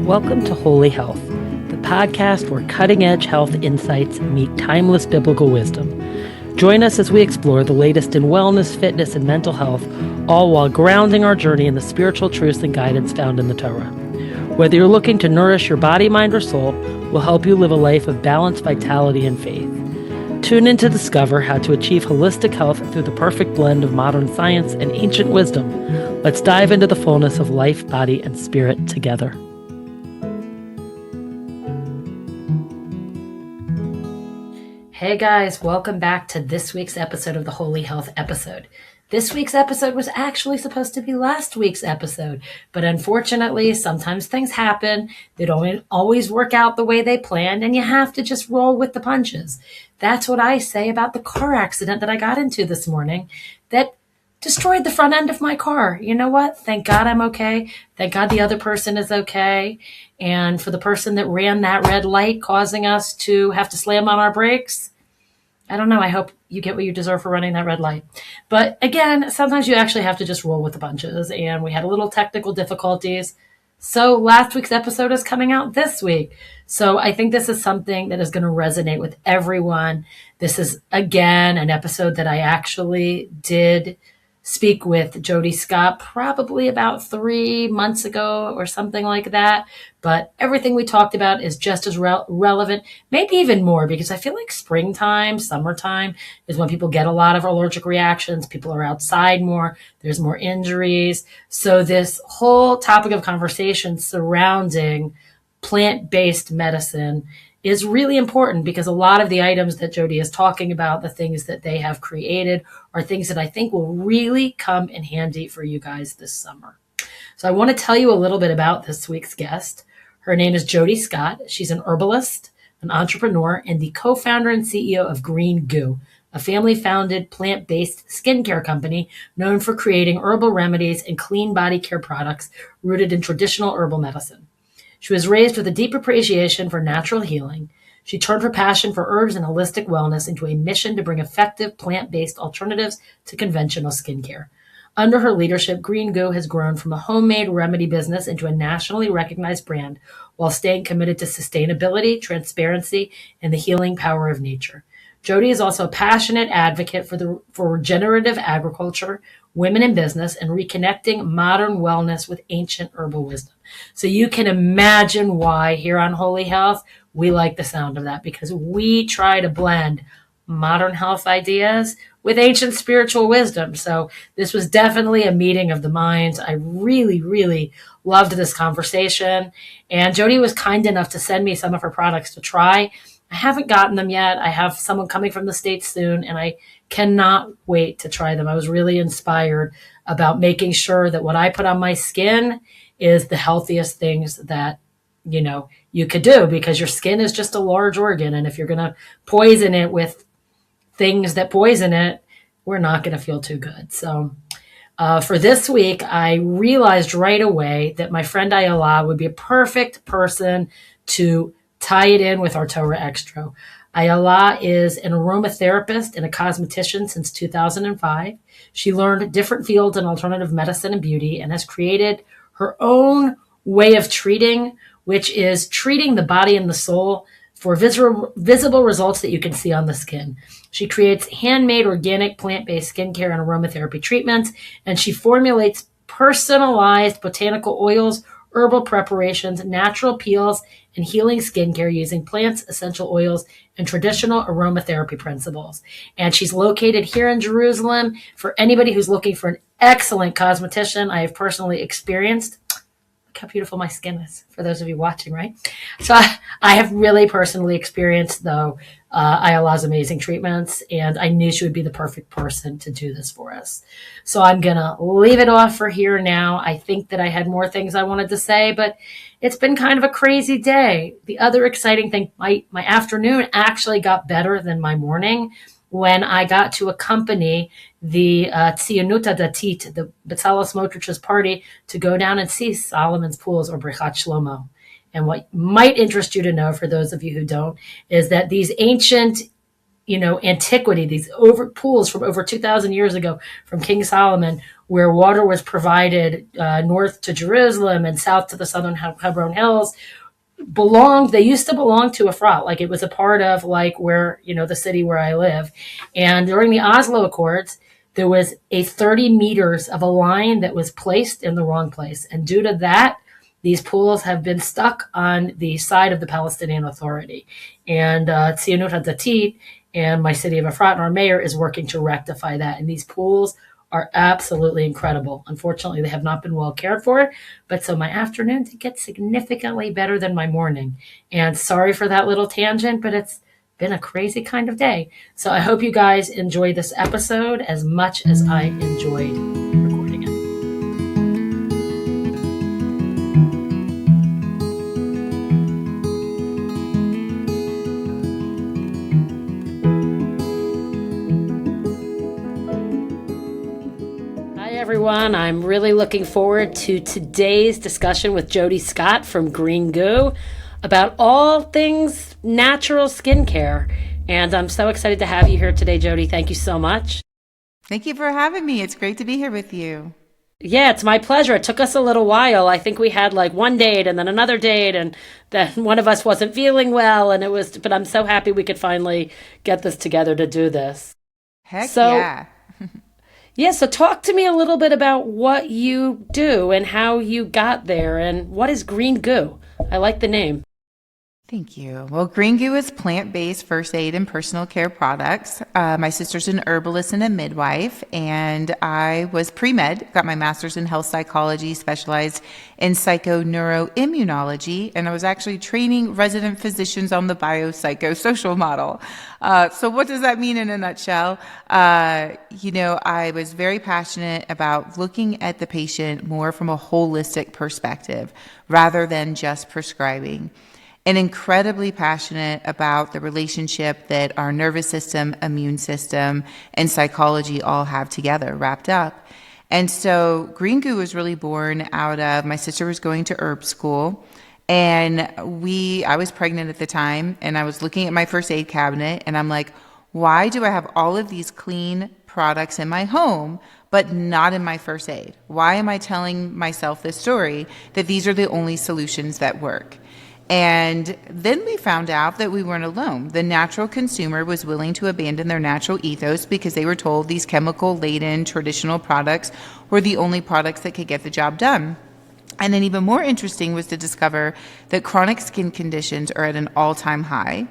Welcome to Holy Health, the podcast where cutting-edge health insights meet timeless biblical wisdom. Join us as we explore the latest in wellness, fitness, and mental health, all while grounding our journey in the spiritual truths and guidance found in the Torah. Whether you're looking to nourish your body, mind, or soul, we'll help you live a life of balance, vitality, and faith. Tune in to discover how to achieve holistic health through the perfect blend of modern science and ancient wisdom. Let's dive into the fullness of life, body, and spirit together. Hey guys, welcome back to this week's episode of the Holy Health episode. This week's episode was actually supposed to be last week's episode, but unfortunately, sometimes things happen. They don't always work out the way they planned, and you have to just roll with the punches. That's what I say about the car accident that I got into this morning that destroyed the front end of my car. You know what? Thank God I'm okay. Thank God the other person is okay. And for the person that ran that red light causing us to have to slam on our brakes, I don't know. I hope you get what you deserve for running that red light. But again, sometimes you actually have to just roll with the punches. And we had a little technical difficulties. So last week's episode is coming out this week. So I think this is something that is going to resonate with everyone. This is, again, an episode that I actually did speak with Jodi Scott probably about 3 months ago or something like that. But everything we talked about is just as relevant, maybe even more, because I feel like springtime, summertime is when people get a lot of allergic reactions. People are outside more. There's more injuries. So this whole topic of conversation surrounding plant-based medicine is really important because a lot of the items that Jodi is talking about, the things that they have created, are things that I think will really come in handy for you guys this summer. So I want to tell you a little bit about this week's guest. Her name is Jodi Scott. She's an herbalist, an entrepreneur, and the co-founder and CEO of Green Goo, a family-founded plant-based skincare company known for creating herbal remedies and clean body care products rooted in traditional herbal medicine. She was raised with a deep appreciation for natural healing. She turned her passion for herbs and holistic wellness into a mission to bring effective plant-based alternatives to conventional skincare. Under her leadership, Green Goo has grown from a homemade remedy business into a nationally recognized brand while staying committed to sustainability, transparency, and the healing power of nature. Jodi is also a passionate advocate for regenerative agriculture, women in business, and reconnecting modern wellness with ancient herbal wisdom. So you can imagine why here on Holy Health, we like the sound of that because we try to blend modern health ideas with ancient spiritual wisdom. So this was definitely a meeting of the minds. I really, really loved this conversation. And Jodi was kind enough to send me some of her products to try. I haven't gotten them yet. I have someone coming from the States soon, and I cannot wait to try them. I was really inspired about making sure that what I put on my skin is the healthiest things that, you could do, because your skin is just a large organ. And if you're going to poison it with things that poison it, we're not going to feel too good. So for this week, I realized right away that my friend Ayala would be a perfect person to tie it in with our Torah Extra. Ayala is an aromatherapist and a cosmetician since 2005. She learned different fields in alternative medicine and beauty and has created her own way of treating, which is treating the body and the soul for visible results that you can see on the skin. She creates handmade, organic, plant-based skincare and aromatherapy treatments, and she formulates personalized botanical oils, herbal preparations, natural peels, and healing skincare using plants, essential oils, and traditional aromatherapy principles. And she's located here in Jerusalem. For anybody who's looking for an excellent cosmetician, I have personally experienced. Look how beautiful my skin is, for those of you watching, right? So I have really personally experienced, though, Ayala's amazing treatments, and I knew she would be the perfect person to do this for us. So I'm going to leave it off for here now. I think that I had more things I wanted to say, but it's been kind of a crazy day. The other exciting thing, my afternoon actually got better than my morning when I got to accompany the Tzionut Datit, the Bezalel Smotrich's party, to go down and see Solomon's Pools or Brichat Shlomo. And what might interest you to know, for those of you who don't, is that these ancient antiquity, these pools from over 2,000 years ago from King Solomon, where water was provided north to Jerusalem and south to the southern Hebron Hills, they used to belong to Efrat. Like, it was a part of, like, where, the city where I live. And during the Oslo Accords, there was a 30 meters of a line that was placed in the wrong place. And due to that, these pools have been stuck on the side of the Palestinian Authority. And Tzionut HaDatit and my city of Efrat and our mayor is working to rectify that. And these pools are absolutely incredible. Unfortunately, they have not been well cared for, but so my afternoon did get significantly better than my morning. And sorry for that little tangent, but it's been a crazy kind of day. So I hope you guys enjoy this episode as much as I enjoyed recording it. Everyone, I'm really looking forward to today's discussion with Jodi Scott from Green Goo about all things natural skincare. And I'm so excited to have you here today, Jodi. Thank you so much. Thank you for having me. It's great to be here with you. Yeah, it's my pleasure. It took us a little while. I think we had like one date and then another date, and then one of us wasn't feeling well, but I'm so happy we could finally get this together to do this. Heck yeah. Yeah, so talk to me a little bit about what you do and how you got there, and what is Green Goo? I like the name. Thank you. Well, Green Goo is plant-based first aid and personal care products. My sister's an herbalist and a midwife, and I was pre-med, got my master's in health psychology, specialized in psychoneuroimmunology, and I was actually training resident physicians on the biopsychosocial model. So what does that mean in a nutshell? I was very passionate about looking at the patient more from a holistic perspective rather than just prescribing. And incredibly passionate about the relationship that our nervous system, immune system, and psychology all have together, wrapped up. And so Green Goo was really born out of, my sister was going to herb school, and I was pregnant at the time, and I was looking at my first aid cabinet, and I'm like, why do I have all of these clean products in my home, but not in my first aid? Why am I telling myself this story that these are the only solutions that work? And then we found out that we weren't alone. The natural consumer was willing to abandon their natural ethos because they were told these chemical-laden traditional products were the only products that could get the job done. And then even more interesting was to discover that chronic skin conditions are at an all-time high.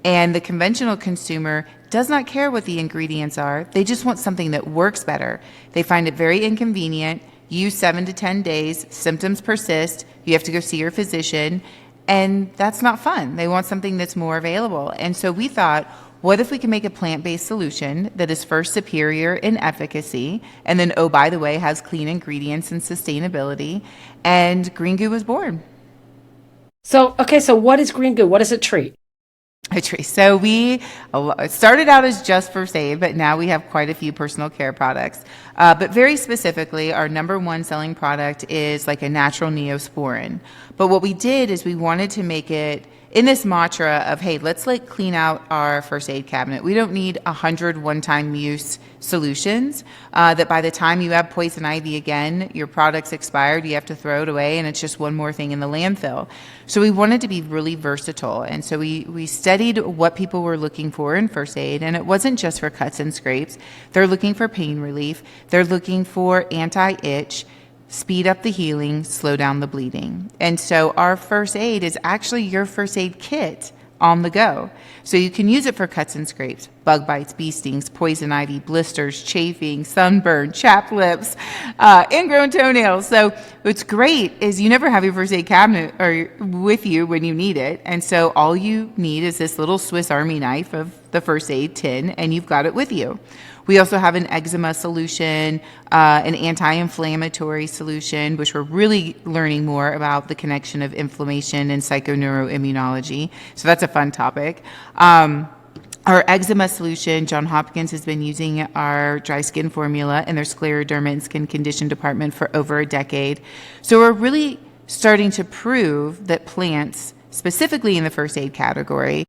And the conventional consumer does not care what the ingredients are. They just want something that works better. They find it very inconvenient. Use 7 to 10 days. Symptoms persist. You have to go see your physician. And that's not fun. They want something that's more available. And so we thought, what if we can make a plant-based solution that is first superior in efficacy, and then, oh, by the way, has clean ingredients and sustainability? And Green Goo was born. So what is Green Goo? What does it treat? So we started out as just first aid, but now we have quite a few personal care products. But very specifically, our number one selling product is like a natural Neosporin. But what we did is we wanted to make it in this mantra of, hey, let's like clean out our first aid cabinet. We don't need 100 one-time use solutions that by the time you have poison ivy again, your product's expired, you have to throw it away, and it's just one more thing in the landfill. So we wanted to be really versatile. And so we studied what people were looking for in first aid, and it wasn't just for cuts and scrapes. They're looking for pain relief. They're looking for anti-itch, speed up the healing, slow down the bleeding. And so our first aid is actually your first aid kit on the go. So you can use it for cuts and scrapes, bug bites, bee stings, poison ivy, blisters, chafing, sunburn, chapped lips, ingrown toenails. So what's great is you never have your first aid cabinet or with you when you need it. And so all you need is this little Swiss Army knife of the first aid tin, and you've got it with you. We also have an eczema solution, an anti-inflammatory solution, which we're really learning more about the connection of inflammation and psychoneuroimmunology. So that's a fun topic. Our eczema solution, Johns Hopkins has been using our dry skin formula in their scleroderma and skin condition department for over a decade. So we're really starting to prove that plants, specifically in the first aid category,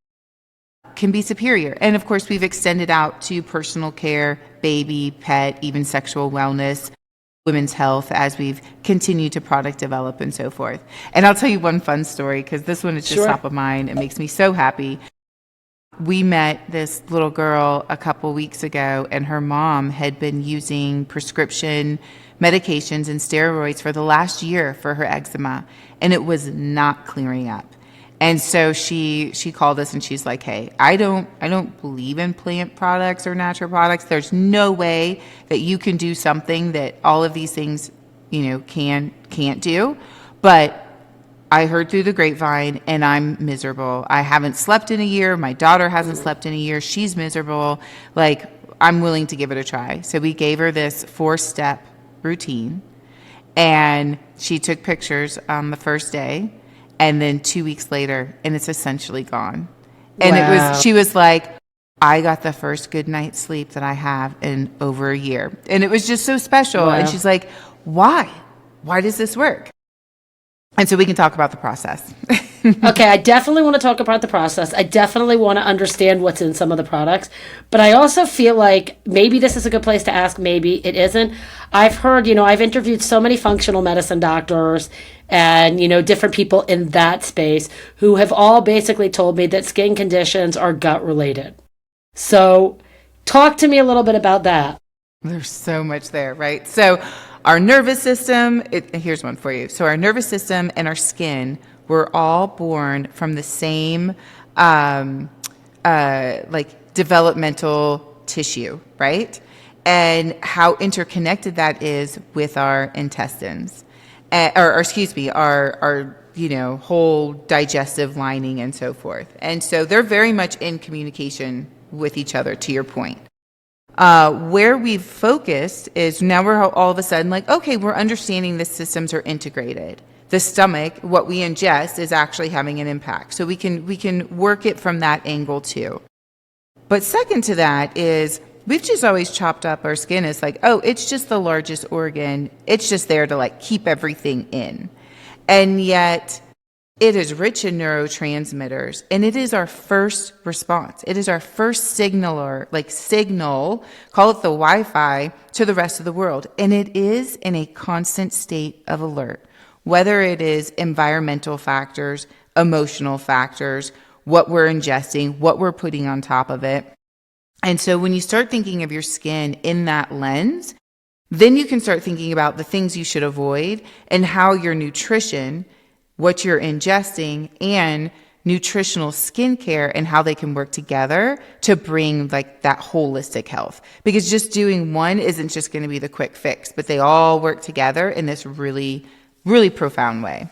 can be superior. And of course, we've extended out to personal care, baby, pet, even sexual wellness, women's health as we've continued to product develop and so forth. And I'll tell you one fun story because this one is just top of mind. It makes me so happy. We met this little girl a couple weeks ago, and her mom had been using prescription medications and steroids for the last year for her eczema, and it was not clearing up. And so she called us and she's like, "Hey, I don't believe in plant products or natural products. There's no way that you can do something that all of these things, can't do. But I heard through the grapevine and I'm miserable. I haven't slept in a year. My daughter hasn't slept in a year. She's miserable. Like, I'm willing to give it a try." So we gave her this 4-step routine, and she took pictures on the first day. And then 2 weeks later, and it's essentially gone. And she was like, "I got the first good night's sleep that I have in over a year." And it was just so special. Wow. And she's like, "Why? Why does this work?" And so we can talk about the process. Okay, I definitely want to talk about the process. I definitely want to understand what's in some of the products. But I also feel like maybe this is a good place to ask, maybe it isn't. I've heard, I've interviewed so many functional medicine doctors and, different people in that space who have all basically told me that skin conditions are gut related. So talk to me a little bit about that. There's so much there, right? So our nervous system, here's one for you. So our nervous system and our skin were all born from the same developmental tissue, right? And how interconnected that is with our intestines, our whole digestive lining and so forth. And so they're very much in communication with each other, to your point. Where we've focused is now we're all of a sudden like, okay, we're understanding the systems are integrated. The stomach, what we ingest, is actually having an impact. So we can work it from that angle too. But second to that is we've just always chopped up our skin as like, oh, it's just the largest organ. It's just there to like keep everything in. And yet it is rich in neurotransmitters, and it is our first response. It is our first signal, call it the Wi-Fi to the rest of the world. And it is in a constant state of alert, whether it is environmental factors, emotional factors, what we're ingesting, what we're putting on top of it. And so when you start thinking of your skin in that lens, then you can start thinking about the things you should avoid and how your nutrition, what you're ingesting, and nutritional skincare and how they can work together to bring like that holistic health. Because just doing one isn't just going to be the quick fix, but they all work together in this really, really profound way.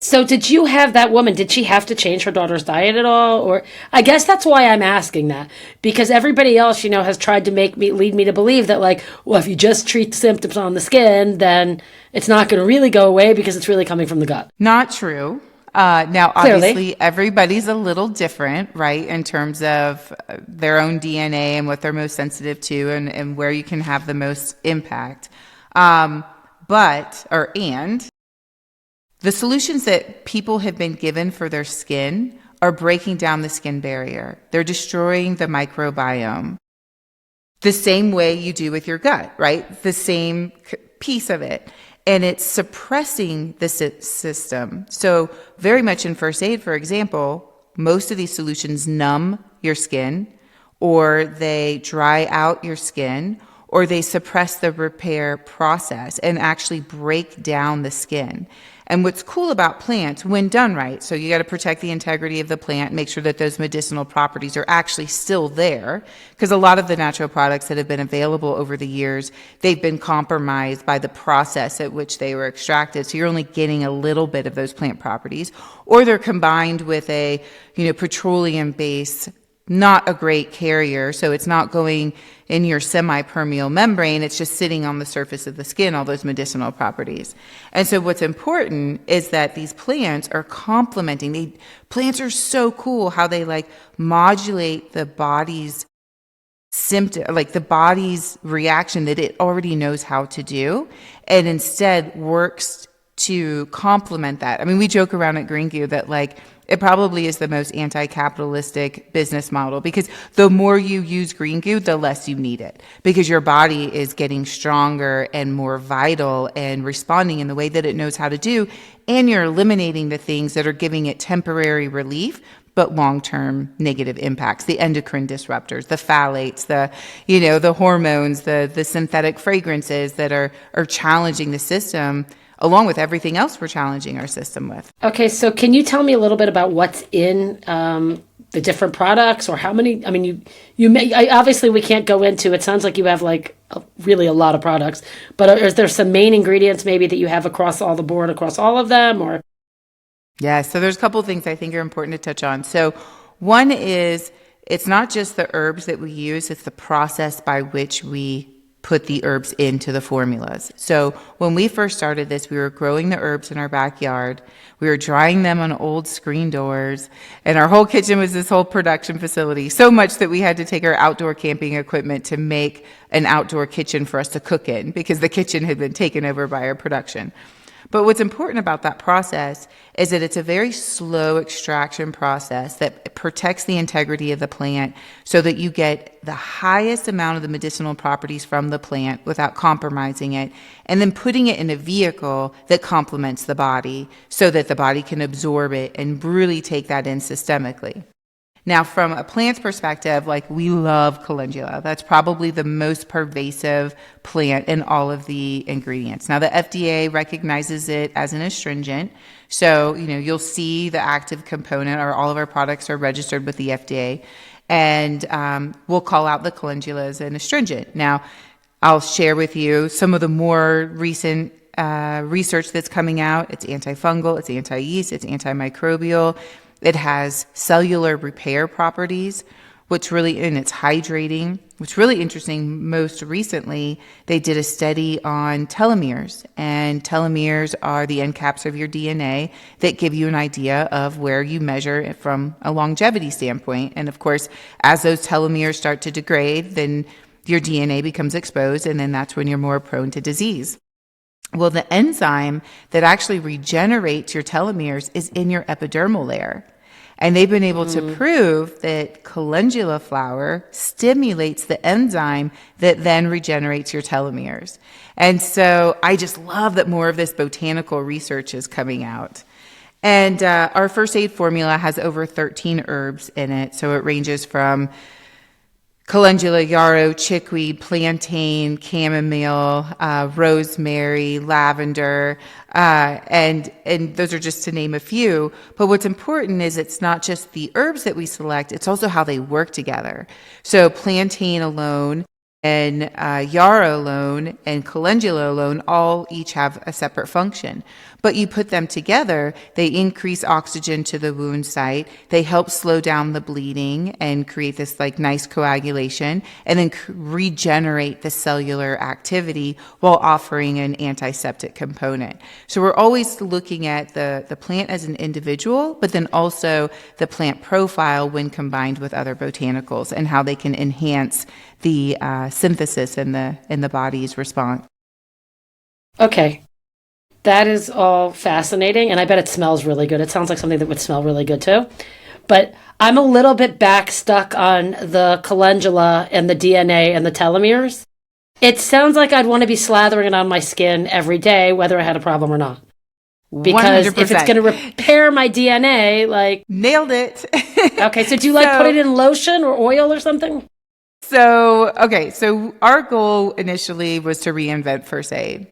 So did you have that woman, did she have to change her daughter's diet at all? Or I guess that's why I'm asking that, because everybody else, has tried to lead me to believe that like, well, if you just treat the symptoms on the skin, then it's not going to really go away because it's really coming from the gut. Not true. Now, obviously, everybody's a little different, right, in terms of their own DNA and what they're most sensitive to and where you can have the most impact. The solutions that people have been given for their skin are breaking down the skin barrier. They're destroying the microbiome the same way you do with your gut, right? The same piece of it. And it's suppressing the system. So very much in first aid, for example, most of these solutions numb your skin, or they dry out your skin, or they suppress the repair process and actually break down the skin. And what's cool about plants, when done right, so you got to protect the integrity of the plant, make sure that those medicinal properties are actually still there, because a lot of the natural products that have been available over the years, they've been compromised by the process at which they were extracted. So you're only getting a little bit of those plant properties, or they're combined with a, petroleum-based, not a great carrier, so it's not going in your semi-permeable membrane, it's just sitting on the surface of the skin, all those medicinal properties. And so what's important is that these plants are complementing. Plants are so cool how they like modulate the body's symptom, like the body's reaction that it already knows how to do, and instead works to complement that. I mean, we joke around at Green Goo that like, it probably is the most anti-capitalistic business model, because the more you use green goo, the less you need it, because your body is getting stronger and more vital and responding in the way that it knows how to do. And you're eliminating the things that are giving it temporary relief, but long-term negative impacts, the endocrine disruptors, the phthalates, the hormones, the synthetic fragrances that are challenging the system, along with everything else we're challenging our system with. Okay, so can you tell me a little bit about what's in the different products, or how many? I mean, obviously we can't go into. It sounds like you have really a lot of products, but is there some main ingredients maybe that you have across all the board, across all of them, or? Yeah, so there's a couple of things I think are important to touch on. So one is, it's not just the herbs that we use, it's the process by which we put the herbs into the formulas. So when we first started this, we were growing the herbs in our backyard. We were drying them on old screen doors, and our whole kitchen was this whole production facility, so much that we had to take our outdoor camping equipment to make an outdoor kitchen for us to cook in, because the kitchen had been taken over by our production. But what's important about that process is that it's a very slow extraction process that protects the integrity of the plant, so that you get the highest amount of the medicinal properties from the plant without compromising it, and then putting it in a vehicle that complements the body so that the body can absorb it and really take that in systemically. Now, from a plant's perspective, we love calendula. That's probably the most pervasive plant in all of the ingredients. Now, the FDA recognizes it as an astringent. So, you'll see the active component, or all of our products are registered with the FDA. And we'll call out the calendula as an astringent. Now, I'll share with you some of the more recent research that's coming out. It's antifungal, it's anti-yeast, it's antimicrobial. It has cellular repair properties, and it's hydrating. What's really interesting, most recently, they did a study on telomeres, and telomeres are the end caps of your DNA that give you an idea of where you measure it from a longevity standpoint. And of course, as those telomeres start to degrade, then your DNA becomes exposed, and then that's when you're more prone to disease. Well, the enzyme that actually regenerates your telomeres is in your epidermal layer. And they've been able to prove that calendula flower stimulates the enzyme that then regenerates your telomeres. And so I just love that more of this botanical research is coming out. And our first aid formula has over 13 herbs in it. So it ranges from calendula, yarrow, chickweed, plantain, chamomile, rosemary, lavender, and those are just to name a few. But what's important is it's not just the herbs that we select, it's also how they work together. So plantain alone and yarrow alone and calendula alone all each have a separate function. But you put them together, they increase oxygen to the wound site, they help slow down the bleeding and create this nice coagulation, and then regenerate the cellular activity while offering an antiseptic component. So we're always looking at the plant as an individual, but then also the plant profile when combined with other botanicals, and how they can enhance the synthesis in the body's response. Okay. That is all fascinating, and I bet it smells really good. It sounds like something that would smell really good too. But I'm a little bit stuck on the calendula and the DNA and the telomeres. It sounds like I'd want to be slathering it on my skin every day, whether I had a problem or not. Because 100%. If it's going to repair my DNA, Nailed it. Okay, so do you put it in lotion or oil or something? So our goal initially was to reinvent first aid.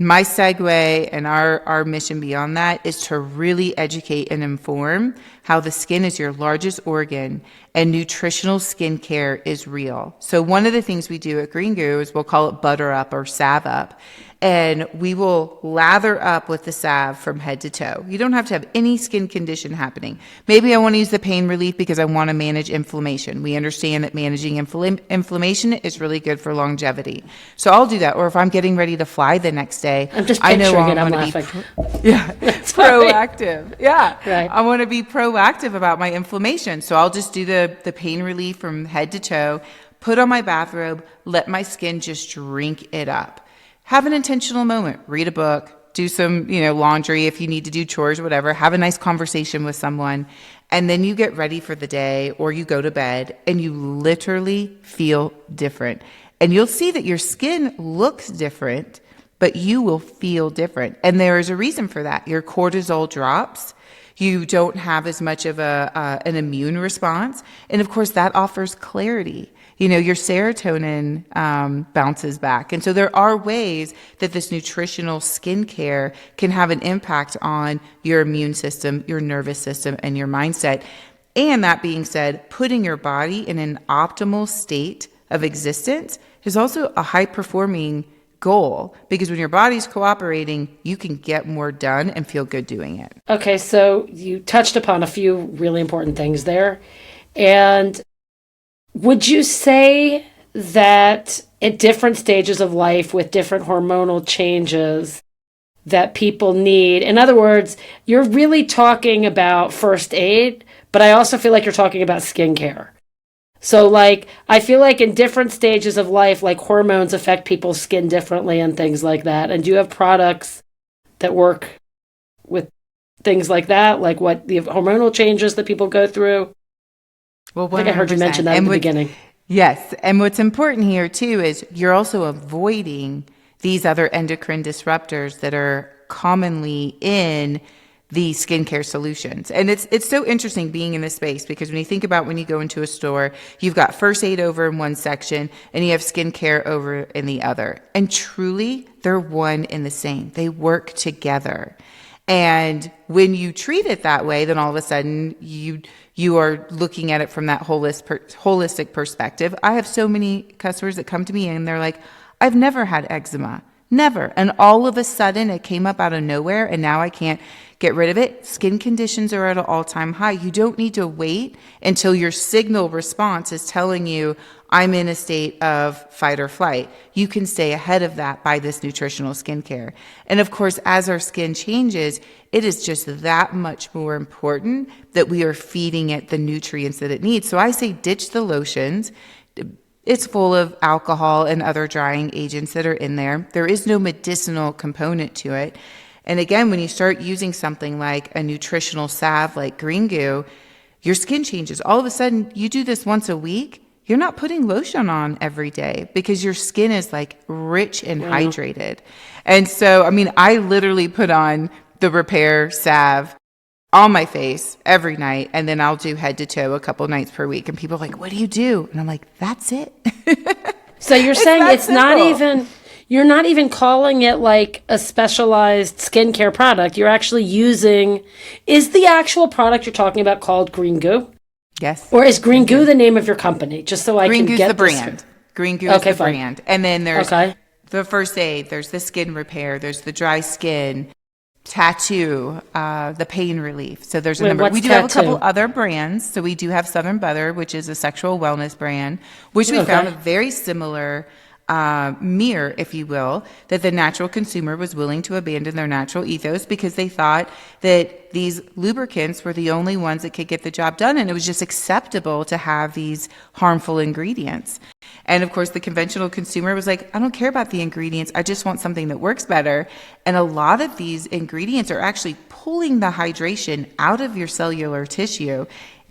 My segue and our mission beyond that is to really educate and inform how the skin is your largest organ and nutritional skincare is real. So one of the things we do at Green Goo is we'll call it butter up or salve up. And we will lather up with the salve from head to toe. You don't have to have any skin condition happening. Maybe I want to use the pain relief because I want to manage inflammation. We understand that managing inflammation is really good for longevity. So I'll do that. Or if I'm getting ready to fly the next day, I'm just picturing it. I'm laughing. Proactive. Yeah. Right. I want to be proactive about my inflammation. So I'll just do the pain relief from head to toe, put on my bathrobe, let my skin just drink it up. Have an intentional moment. Read a book, do some, laundry if you need to do chores, whatever, have a nice conversation with someone. And then you get ready for the day or you go to bed and you literally feel different. And you'll see that your skin looks different, but you will feel different. And there is a reason for that. Your cortisol drops. You don't have as much of an immune response. And of course, that offers clarity. Your serotonin bounces back. And so there are ways that this nutritional skincare can have an impact on your immune system, your nervous system, and your mindset. And that being said, putting your body in an optimal state of existence is also a high-performing goal, because when your body's cooperating, you can get more done and feel good doing it. Okay, so you touched upon a few really important things there. And would you say that at different stages of life with different hormonal changes that people need, in other words, you're really talking about first aid, but I also feel like you're talking about skincare. So I feel like in different stages of life, hormones affect people's skin differently and things like that. And do you have products that work with things like that? Like what the hormonal changes that people go through? Well, I think I heard you mention that in the beginning. Yes. And what's important here too is you're also avoiding these other endocrine disruptors that are commonly in the skincare solutions. And it's so interesting being in this space, because when you think about when you go into a store, you've got first aid over in one section and you have skincare over in the other. And truly, they're one and the same. They work together. And when you treat it that way, then all of a sudden you are looking at it from that holistic perspective. I have so many customers that come to me and they're like, I've never had eczema. Never. And all of a sudden it came up out of nowhere and now I can't get rid of it. Skin conditions are at an all-time high. You don't need to wait until your signal response is telling you, I'm in a state of fight or flight. You can stay ahead of that by this nutritional skincare. And of course, as our skin changes, it is just that much more important that we are feeding it the nutrients that it needs. So I say ditch the lotions. It's full of alcohol and other drying agents that are in there. There is no medicinal component to it. And again, when you start using something like a nutritional salve like green goo, your skin changes. All of a sudden, you do this once a week, you're not putting lotion on every day because your skin is rich and hydrated. And so, I literally put on the repair salve on my face every night, and then I'll do head to toe a couple nights per week. And people are like, what do you do? And I'm like, that's it. So you're saying it's not even... You're not even calling it a specialized skincare product. You're actually using... Is the actual product you're talking about called Green Goo? Yes. Or is Green Goo the name of your company? Just so I can get the brand. Green Goo is the brand. And then there's the first aid, there's the skin repair, there's the dry skin, tattoo, the pain relief. So there's a number. We do have a couple other brands. So we do have Southern Butter, which is a sexual wellness brand, which we found a very similar mirror, if you will, that the natural consumer was willing to abandon their natural ethos because they thought that these lubricants were the only ones that could get the job done. And it was just acceptable to have these harmful ingredients. And of course, the conventional consumer was like, I don't care about the ingredients. I just want something that works better. And a lot of these ingredients are actually pulling the hydration out of your cellular tissue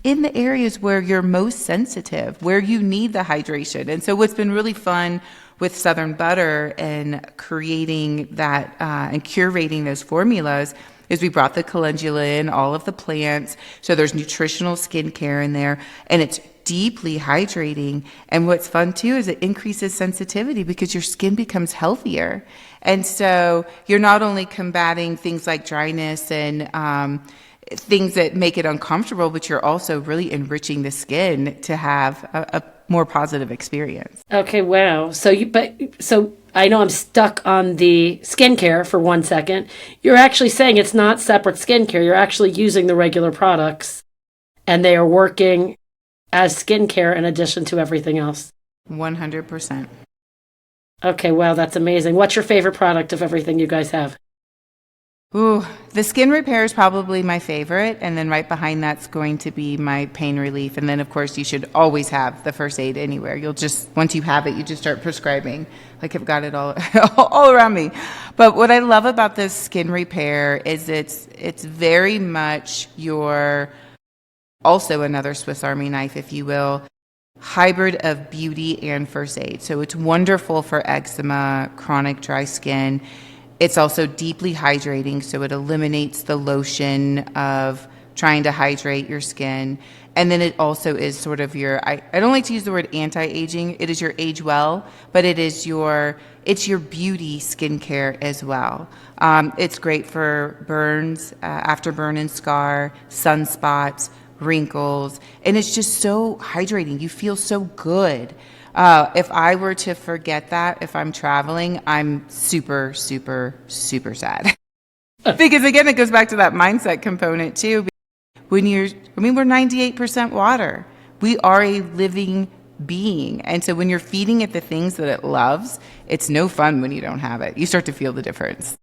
in the areas where you're most sensitive, where you need the hydration. And so what's been really fun with Southern Butter and creating that and curating those formulas is we brought the calendula in, all of the plants. So there's nutritional skincare in there, and it's deeply hydrating. And what's fun too is it increases sensitivity because your skin becomes healthier. And so you're not only combating things like dryness and things that make it uncomfortable, but you're also really enriching the skin to have a more positive experience. Okay, wow. So I know I'm stuck on the skincare for 1 second. You're actually saying it's not separate skincare. You're actually using the regular products, and they are working as skincare in addition to everything else. 100%. Okay, wow, that's amazing. What's your favorite product of everything you guys have? Ooh, the skin repair is probably my favorite. And then right behind that's going to be my pain relief. And then, of course, you should always have the first aid anywhere. You'll just, once you have it, you just start prescribing. Like I've got it all, all around me. But what I love about this skin repair is it's very much your, also another Swiss Army knife, if you will, hybrid of beauty and first aid. So it's wonderful for eczema, chronic dry skin. It's also deeply hydrating, so it eliminates the lotion of trying to hydrate your skin. And then it also is sort of your, I don't like to use the word anti-aging. It is your age well, but it's your beauty skincare as well. It's great for burns, after burn and scar, sunspots, wrinkles, and it's just so hydrating. You feel so good. If I were to forget that, if I'm traveling, I'm super, super, super sad. Because again, it goes back to that mindset component too. We're 98% water. We are a living being. And so when you're feeding it the things that it loves, it's no fun when you don't have it. You start to feel the difference.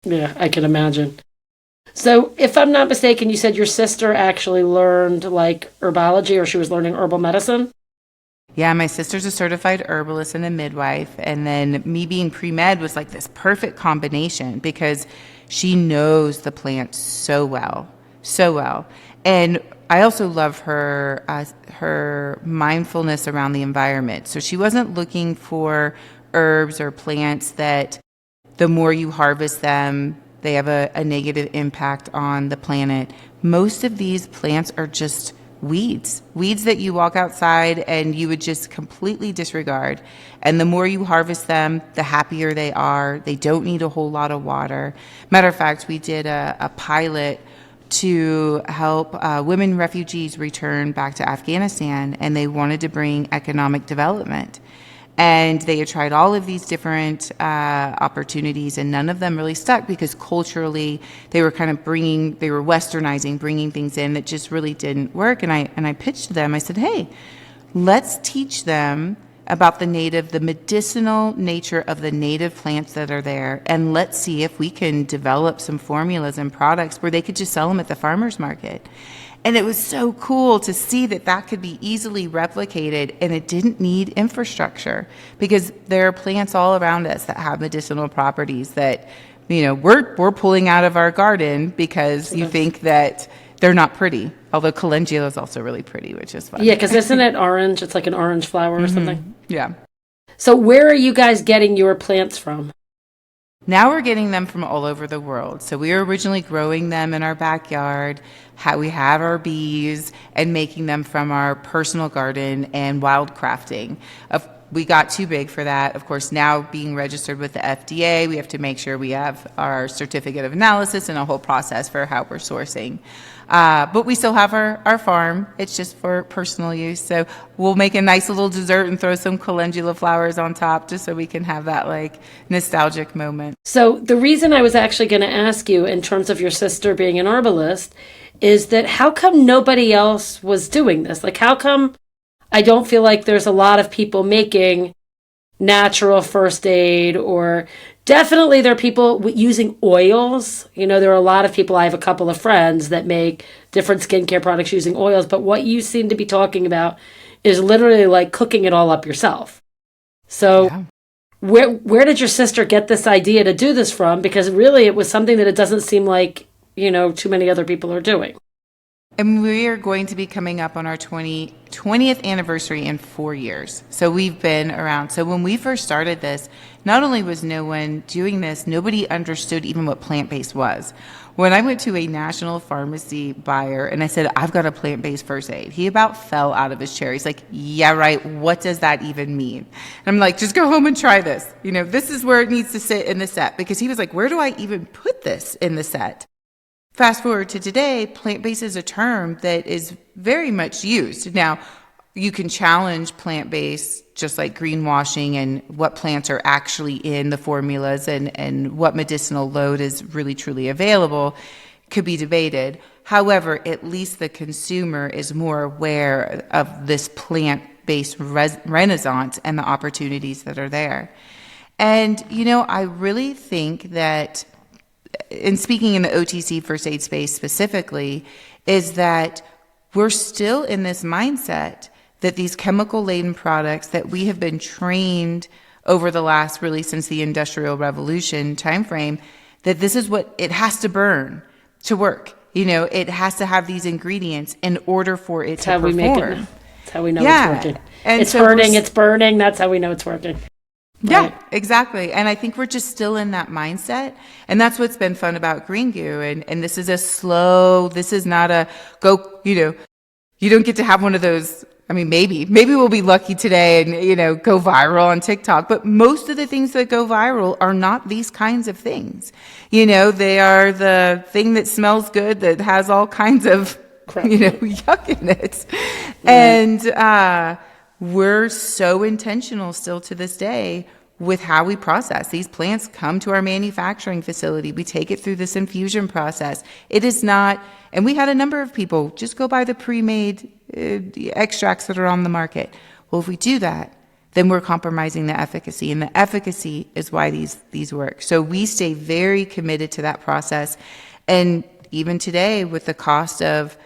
Yeah, I can imagine. So if I'm not mistaken, you said your sister actually learned like herbology, or she was learning herbal medicine? Yeah, my sister's a certified herbalist and a midwife. And then me being pre-med was like this perfect combination because she knows the plants so well, so well. And I also love her her mindfulness around the environment. So she wasn't looking for herbs or plants that the more you harvest them, they have a negative impact on the planet. Most of these plants are just weeds that you walk outside and you would just completely disregard. And the more you harvest them, the happier they are. They don't need a whole lot of water. Matter of fact, we did a pilot to help women refugees return back to Afghanistan, and they wanted to bring economic development. And they had tried all of these different opportunities, and none of them really stuck because culturally they were kind of they were westernizing, bringing things in that just really didn't work. And I pitched to them, I said, hey, let's teach them about the medicinal nature of the native plants that are there. And let's see if we can develop some formulas and products where they could just sell them at the farmer's market. And it was so cool to see that could be easily replicated, and it didn't need infrastructure because there are plants all around us that have medicinal properties that, we're pulling out of our garden because you think that they're not pretty. Although calendula is also really pretty, which is fun. Yeah, because isn't it orange? It's like an orange flower or something. Yeah. So where are you guys getting your plants from? Now we're getting them from all over the world. So we were originally growing them in our backyard. We have our bees and making them from our personal garden and wild crafting. We got too big for that. Of course, now being registered with the FDA, we have to make sure we have our certificate of analysis and a whole process for how we're sourcing. But we still have our farm. It's just for personal use. So we'll make a nice little dessert and throw some calendula flowers on top just so we can have that like nostalgic moment. So the reason I was actually going to ask you in terms of your sister being an herbalist is that how come nobody else was doing this? Like, how come I don't feel like there's a lot of people making natural first aid, or definitely there are people using oils. There are a lot of people, I have a couple of friends that make different skincare products using oils, but what you seem to be talking about is literally like cooking it all up yourself. So yeah. Where did your sister get this idea to do this from? Because really it was something that it doesn't seem like, too many other people are doing. And we are going to be coming up on our 20th anniversary in 4 years. So we've been around. So when we first started this, not only was no one doing this, nobody understood even what plant-based was. When I went to a national pharmacy buyer and I said, I've got a plant-based first aid, he about fell out of his chair. He's like, yeah, right. What does that even mean? And I'm like, just go home and try this. This is where it needs to sit in the set. Because he was like, where do I even put this in the set? Fast forward to today, plant-based is a term that is very much used. Now, you can challenge plant-based just like greenwashing and what plants are actually in the formulas and what medicinal load is really truly available could be debated. However, at least the consumer is more aware of this plant-based renaissance and the opportunities that are there. And, I really think that and speaking in the OTC first aid space specifically, is that we're still in this mindset that these chemical-laden products that we have been trained over the last, really since the Industrial Revolution timeframe, that this is what it has to burn to work. You know, it has to have these ingredients in order for it to perform. That's how we know it's working. And it's hurting, it's burning. That's how we know it's working. Yeah, right? Exactly. And I think we're just still in that mindset. And that's what's been fun about Green Goo. And this is this is not a go, you don't get to have one of those. I mean, maybe we'll be lucky today and, go viral on TikTok. But most of the things that go viral are not these kinds of things. They are the thing that smells good that has all kinds of, yuck in it. And we're so intentional still to this day with how we process. These plants come to our manufacturing facility. We take it through this infusion process. It is not, and we had a number of people just go buy the pre-made extracts that are on the market. Well, if we do that, then we're compromising the efficacy, and the efficacy is why these work. So we stay very committed to that process. And even today, with the cost of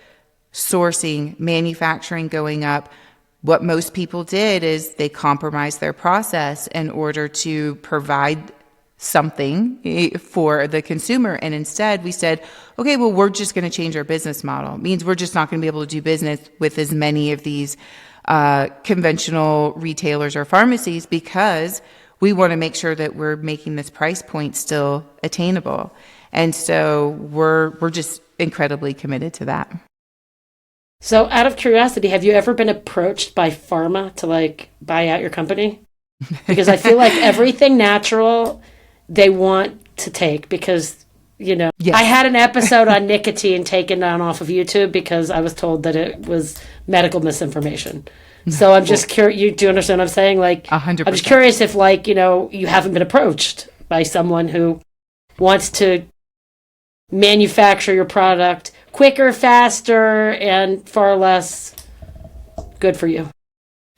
sourcing, manufacturing going up, what most people did is they compromised their process in order to provide something for the consumer. And instead we said, okay, well, we're just going to change our business model. It means we're just not going to be able to do business with as many of these conventional retailers or pharmacies, because we want to make sure that we're making this price point still attainable. And so we're just incredibly committed to that. So out of curiosity, have you ever been approached by pharma to buy out your company? Because I feel like everything natural they want to take, because, yes. I had an episode on nicotine taken down off of YouTube because I was told that it was medical misinformation. So I'm just curious. Do you understand what I'm saying? 100%. I'm just curious if you haven't been approached by someone who wants to manufacture your product quicker, faster, and far less good for you.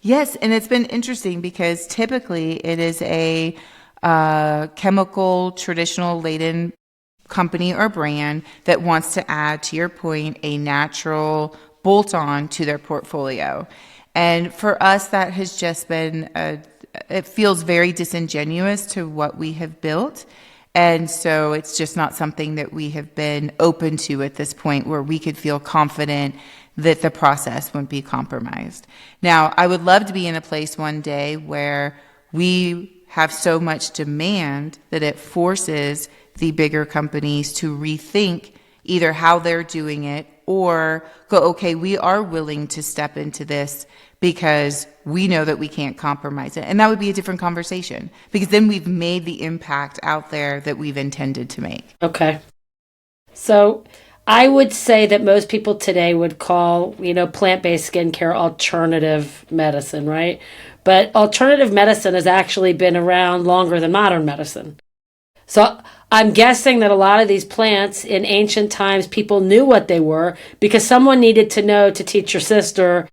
Yes, and it's been interesting because typically it is a chemical, traditional laden company or brand that wants to add, to your point, a natural bolt-on to their portfolio. And for us, that has just been, it feels very disingenuous to what we have built. And so it's just not something that we have been open to at this point, where we could feel confident that the process wouldn't be compromised. Now, I would love to be in a place one day where we have so much demand that it forces the bigger companies to rethink either how they're doing it, or go, okay, we are willing to step into this because we know that we can't compromise it. And that would be a different conversation, because then we've made the impact out there that we've intended to make. Okay. So I would say that most people today would call, plant-based skincare alternative medicine, right? But alternative medicine has actually been around longer than modern medicine. So I'm guessing that a lot of these plants in ancient times, people knew what they were because someone needed to know to teach your sister,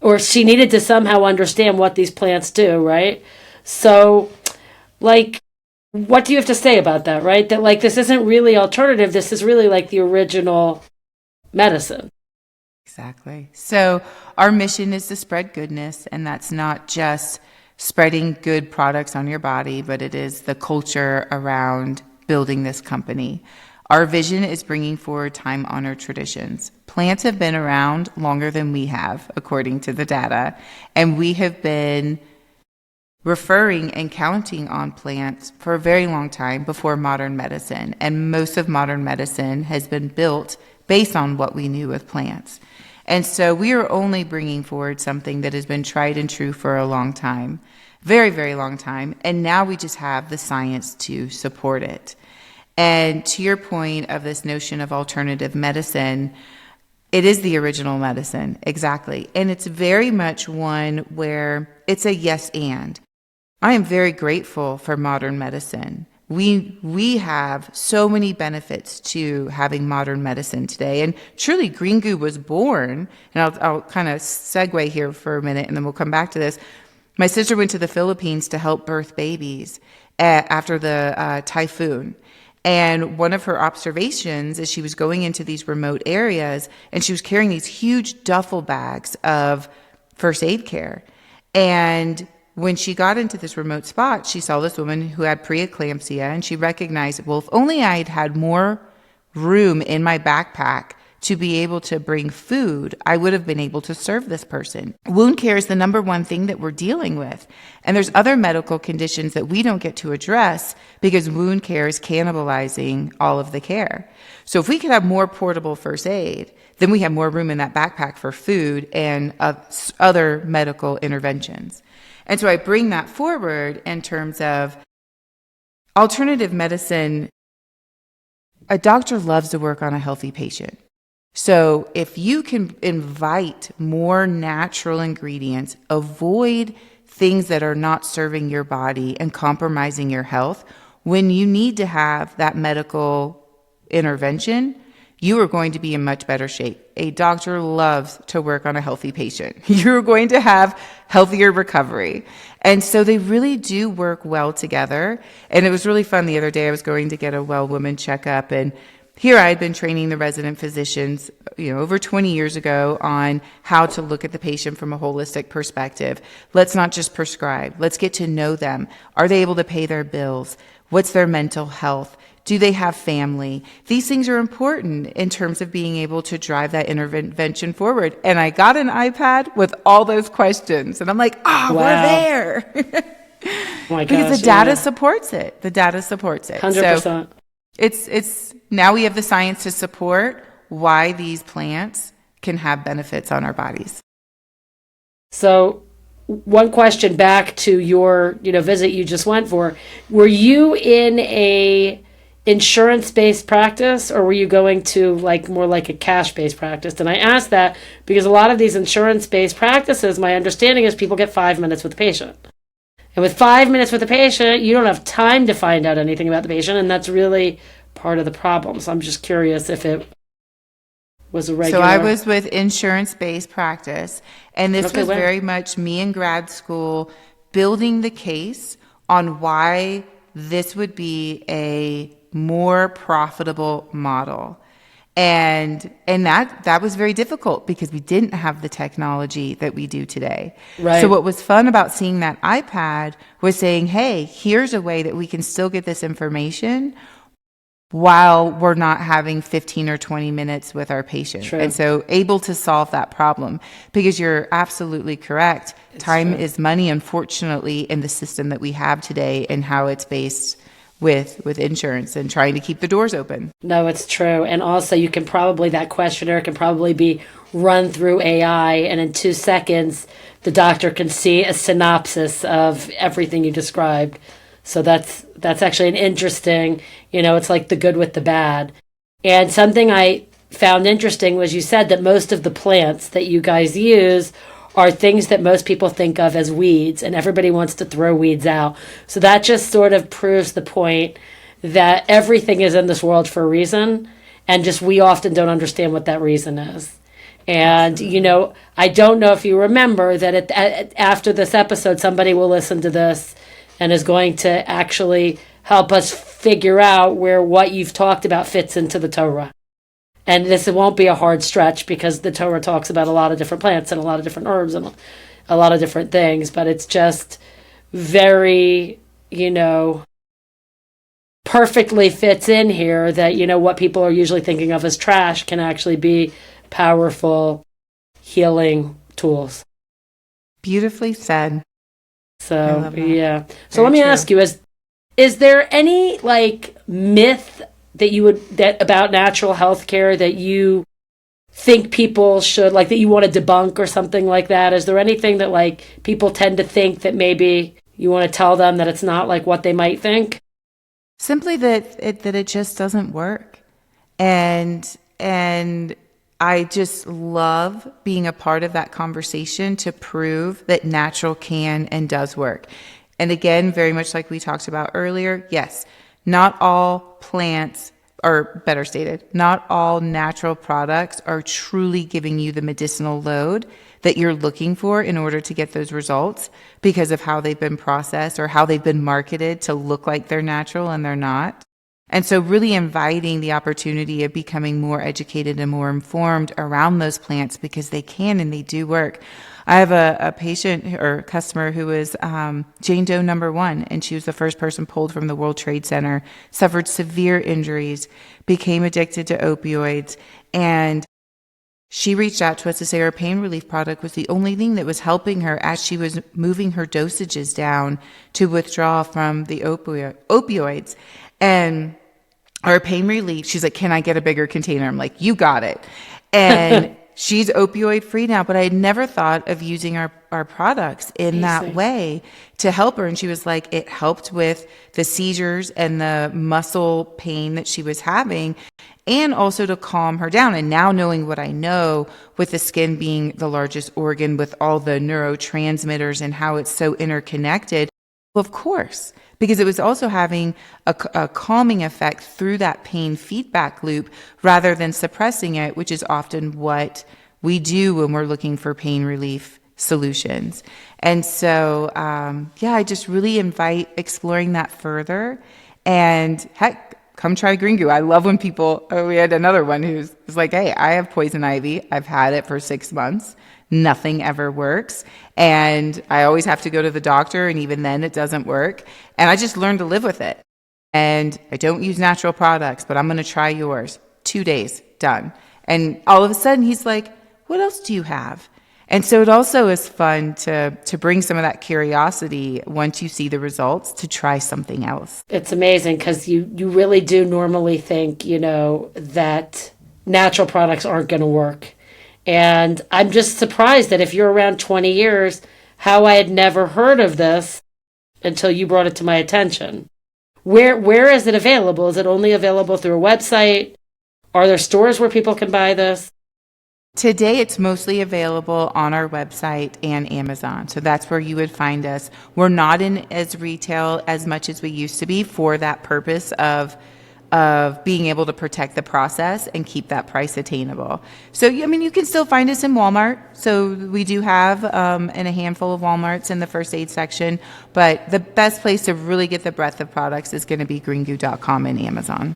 or she needed to somehow understand what these plants do, right? So, what do you have to say about that, right? That, this isn't really alternative. This is really the original medicine. Exactly. So our mission is to spread goodness, and that's not just spreading good products on your body, but it is the culture around building this company. Our vision is bringing forward time-honored traditions. Plants have been around longer than we have, according to the data, and we have been referring and counting on plants for a very long time before modern medicine, and most of modern medicine has been built based on what we knew with plants. And so we are only bringing forward something that has been tried and true for a long time, very, very long time, and now we just have the science to support it. And to your point of this notion of alternative medicine, it is the original medicine, exactly. And it's very much one where it's a yes and. I am very grateful for modern medicine. We have so many benefits to having modern medicine today. And truly, Green Goo was born, and I'll kind of segue here for a minute, and then we'll come back to this. My sister went to the Philippines to help birth babies after the typhoon. And one of her observations is she was going into these remote areas and she was carrying these huge duffel bags of first aid care. And when she got into this remote spot, she saw this woman who had preeclampsia, and she recognized, well, if only I had more room in my backpack to be able to bring food, I would have been able to serve this person. Wound care is the number one thing that we're dealing with. And there's other medical conditions that we don't get to address because wound care is cannibalizing all of the care. So if we could have more portable first aid, then we have more room in that backpack for food and other medical interventions. And so I bring that forward in terms of alternative medicine. A doctor loves to work on a healthy patient. So if you can invite more natural ingredients, avoid things that are not serving your body and compromising your health, when you need to have that medical intervention, you are going to be in much better shape. A doctor loves to work on a healthy patient. You're going to have healthier recovery. And so they really do work well together. And it was really fun the other day. I was going to get a well woman checkup, and here I had been training the resident physicians, over 20 years ago on how to look at the patient from a holistic perspective. Let's not just prescribe. Let's get to know them. Are they able to pay their bills? What's their mental health? Do they have family? These things are important in terms of being able to drive that intervention forward. And I got an iPad with all those questions. And I'm like, wow. We're there. Oh my gosh, because the data supports it. The data supports it. 100%. So it's now we have the science to support why these plants can have benefits on our bodies. So one question back to your, visit you just went for. Were you in a insurance-based practice, or were you going to more like a cash-based practice? And I ask that because a lot of these insurance-based practices, my understanding is people get 5 minutes with the patient. And with 5 minutes with the patient, you don't have time to find out anything about the patient, and that's really part of the problem. So I'm just curious if it was a regular... So I was with insurance-based practice, and this was very much me in grad school building the case on why this would be a more profitable model. And that was very difficult because we didn't have the technology that we do today. Right. So what was fun about seeing that iPad was saying, hey, here's a way that we can still get this information while we're not having 15 or 20 minutes with our patient. True. And so able to solve that problem, because you're absolutely correct. Time is money, unfortunately, in the system that we have today and how it's based with insurance and trying to keep the doors open. No, it's true. And also that questionnaire can probably be run through AI, and in 2 seconds, the doctor can see a synopsis of everything you described. So that's actually an interesting, it's like the good with the bad. And something I found interesting was you said that most of the plants that you guys use are things that most people think of as weeds, and everybody wants to throw weeds out. So that just sort of proves the point that everything is in this world for a reason, and just we often don't understand what that reason is. And, I don't know if you remember that after this episode, somebody will listen to this and is going to actually help us figure out where what you've talked about fits into the Torah. And this won't be a hard stretch because the Torah talks about a lot of different plants and a lot of different herbs and a lot of different things, but it's just very, perfectly fits in here that, what people are usually thinking of as trash can actually be powerful healing tools. Beautifully said. So, yeah. So let me ask you, is there any myth that about natural health care that you think people should that you want to debunk or something like that? Is there anything that people tend to think that maybe you want to tell them that it's not what they might think? Simply that it just doesn't work. And I just love being a part of that conversation to prove that natural can and does work. And again, very much like we talked about earlier, yes, not all plants, or better stated, not all natural products are truly giving you the medicinal load that you're looking for in order to get those results because of how they've been processed or how they've been marketed to look like they're natural and they're not. And so really inviting the opportunity of becoming more educated and more informed around those plants, because they can and they do work. I have a patient or customer who was Jane Doe #1, and she was the first person pulled from the World Trade Center, suffered severe injuries, became addicted to opioids, and she reached out to us to say her pain relief product was the only thing that was helping her as she was moving her dosages down to withdraw from the opioids. And our pain relief, she's like, can I get a bigger container? I'm like, you got it. And she's opioid free now, but I had never thought of using our products in that way to help her. And she was like, it helped with the seizures and the muscle pain that she was having, and also to calm her down. And now knowing what I know, with the skin being the largest organ with all the neurotransmitters and how it's so interconnected, well, of course, because it was also having a calming effect through that pain feedback loop rather than suppressing it, which is often what we do when we're looking for pain relief solutions. And so, I just really invite exploring that further. And heck, come try green goo. I love when people, we had another one who's like, hey, I have poison ivy. I've had it for 6 months. Nothing ever works. And I always have to go to the doctor, and even then it doesn't work. And I just learned to live with it. And I don't use natural products, but I'm going to try yours. 2 days, done. And all of a sudden he's like, what else do you have? And so it also is fun to bring some of that curiosity once you see the results to try something else. It's amazing because you really do normally think, that natural products aren't going to work. And I'm just surprised that if you're around 20 years, how I had never heard of this until you brought it to my attention. Where is it available? Is it only available through a website? Are there stores where people can buy this? Today, it's mostly available on our website and Amazon. So that's where you would find us. We're not in as retail as much as we used to be for that purpose of being able to protect the process and keep that price attainable. So, you can still find us in Walmart. So we do have in a handful of Walmarts in the first aid section. But the best place to really get the breadth of products is going to be greengoo.com and Amazon.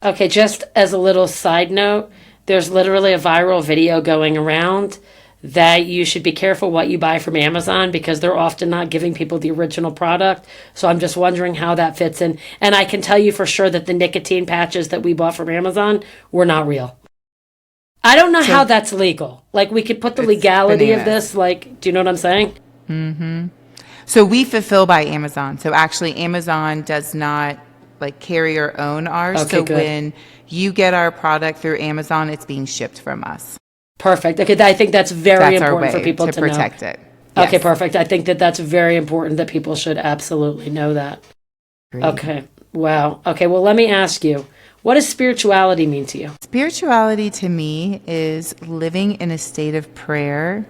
Okay, just as a little side note, there's literally a viral video going around that you should be careful what you buy from Amazon because they're often not giving people the original product. So I'm just wondering how that fits in. And I can tell you for sure that the nicotine patches that we bought from Amazon were not real. I don't know how that's legal. Like, we could put the legality of this, like, do you know what I'm saying? Mm-hmm. So we fulfill by Amazon. So actually Amazon does not carry or own ours. Okay, so good. When you get our product through Amazon, it's being shipped from us. Perfect. Okay, I think that's very important for people to protect know. it. Yes. Okay, Yes. perfect. I think that's very important that people should absolutely know that. Great. Okay. Wow. Okay, well, let me ask you, what does spirituality mean to you? Spirituality to me is living in a state of prayer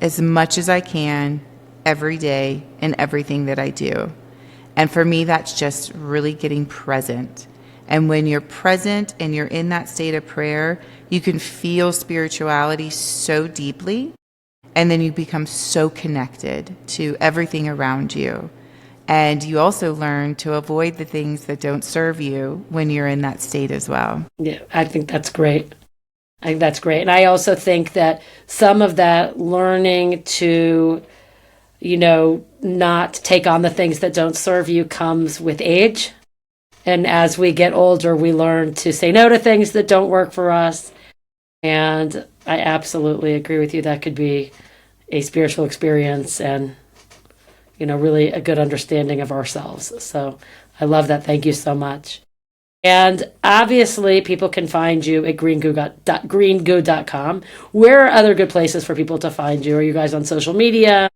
as much as I can every day in everything that I do. And for me, that's just really getting present. And when you're present and you're in that state of prayer, you can feel spirituality so deeply, and then you become so connected to everything around you. And you also learn to avoid the things that don't serve you when you're in that state as well. Yeah, I think that's great. And I also think that some of that learning to, not take on the things that don't serve you comes with age. And as we get older, we learn to say no to things that don't work for us. And I absolutely agree with you. That could be a spiritual experience and, really a good understanding of ourselves. So I love that. Thank you so much. And obviously, people can find you at greengoo.com. Where are other good places for people to find you? Are you guys on social media?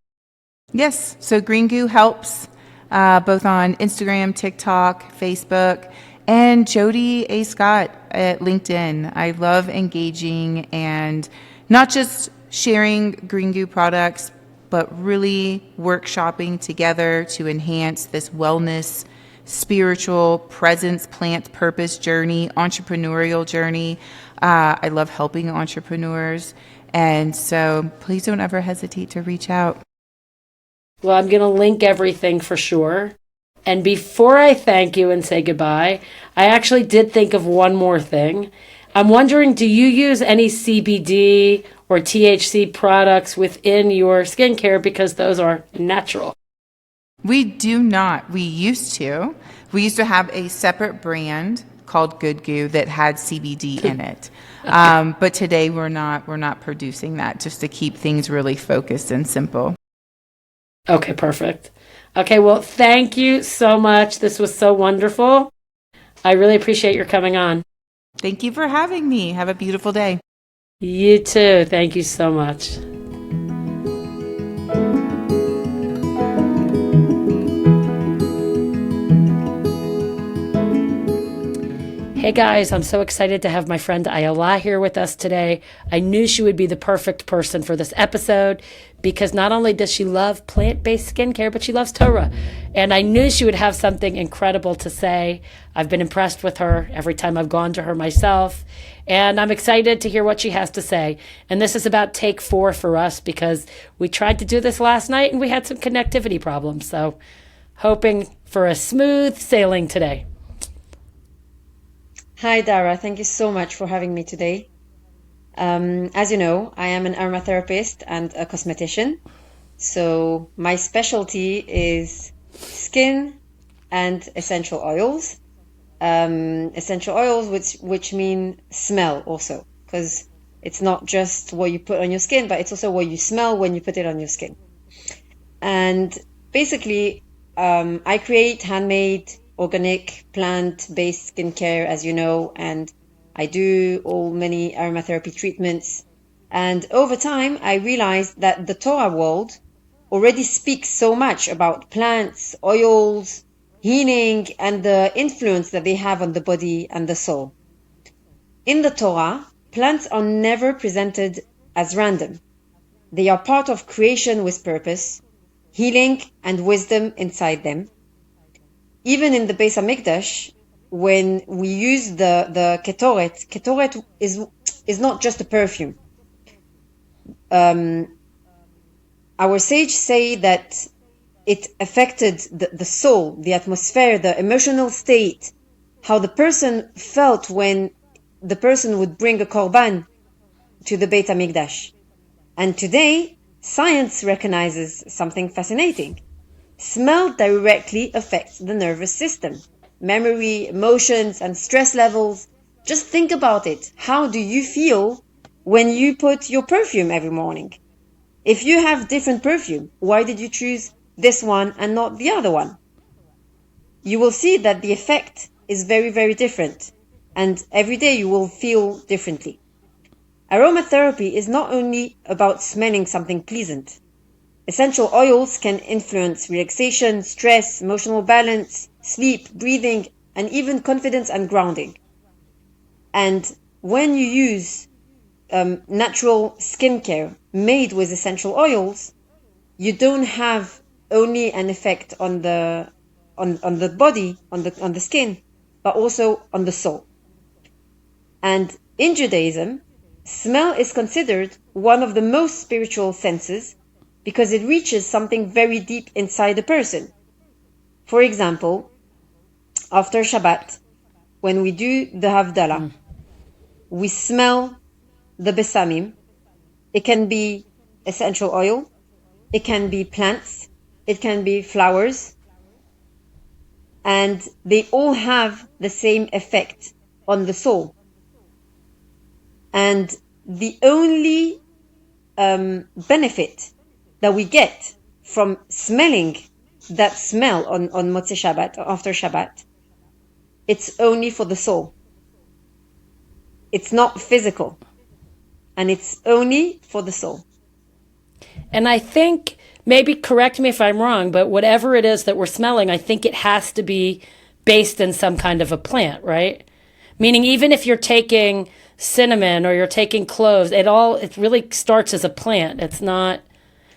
Yes. So Green Goo helps both on Instagram, TikTok, Facebook, and Jodi Scott at LinkedIn. I love engaging and not just sharing Green Goo products, but really workshopping together to enhance this wellness, spiritual presence, plant purpose journey, entrepreneurial journey. I love helping entrepreneurs. And so please don't ever hesitate to reach out. Well, I'm going to link everything for sure. And before I thank you and say goodbye, I actually did think of one more thing. I'm wondering, do you use any CBD or THC products within your skincare, because those are natural? We do not. We used to. We used to have a separate brand called Good Goo that had CBD in it. But today we're not producing that, just to keep things really focused and simple. Okay, perfect. Okay, well, thank you so much. This was so wonderful. I really appreciate your coming on. Thank you for having me. Have a beautiful day. You too. Thank you so much. Hey guys, I'm so excited to have my friend Ayala here with us today. I knew she would be the perfect person for this episode because not only does she love plant-based skincare, but she loves Torah. And I knew she would have something incredible to say. I've been impressed with her every time I've gone to her myself. And I'm excited to hear what she has to say. And this is about take 4 for us because we tried to do this last night and we had some connectivity problems. So hoping for a smooth sailing today. Hi, Dara. Thank you so much for having me today. As you know, I am an aromatherapist and a cosmetician. So my specialty is skin and essential oils. Essential oils, which mean smell also, because it's not just what you put on your skin, but it's also what you smell when you put it on your skin. And basically, I create handmade, organic, plant-based skincare, as you know, and I do many aromatherapy treatments. And over time, I realized that the Torah world already speaks so much about plants, oils, healing, and the influence that they have on the body and the soul. In the Torah, plants are never presented as random. They are part of creation with purpose, healing, and wisdom inside them. Even in the Beis HaMikdash, when we use the ketoret is not just a perfume. Our sages say that it affected the soul, the atmosphere, the emotional state, how the person felt when the person would bring a korban to the Beit HaMikdash. And today, science recognizes something fascinating. Smell directly affects the nervous system, memory, emotions, and stress levels. Just think about it. How do you feel when you put your perfume every morning? If you have different perfume, why did you choose this one and not the other one? You will see that the effect is very, very different. And every day you will feel differently. Aromatherapy is not only about smelling something pleasant. Essential oils can influence relaxation, stress, emotional balance, sleep, breathing, and even confidence and grounding. And when you use natural skincare made with essential oils, you don't have only an effect on the body, on the skin, but also on the soul. And in Judaism, smell is considered one of the most spiritual senses because it reaches something very deep inside a person. For example, after Shabbat, when we do the Havdalah, we smell the besamim. It can be essential oil, it can be plants, it can be flowers, and they all have the same effect on the soul. And the only benefit that we get from smelling that smell on Motzei Shabbat, or after Shabbat, it's only for the soul. It's not physical. And it's only for the soul. And I think, maybe correct me if I'm wrong, but whatever it is that we're smelling, I think it has to be based in some kind of a plant, right? Meaning even if you're taking cinnamon or you're taking cloves, it really starts as a plant. It's not...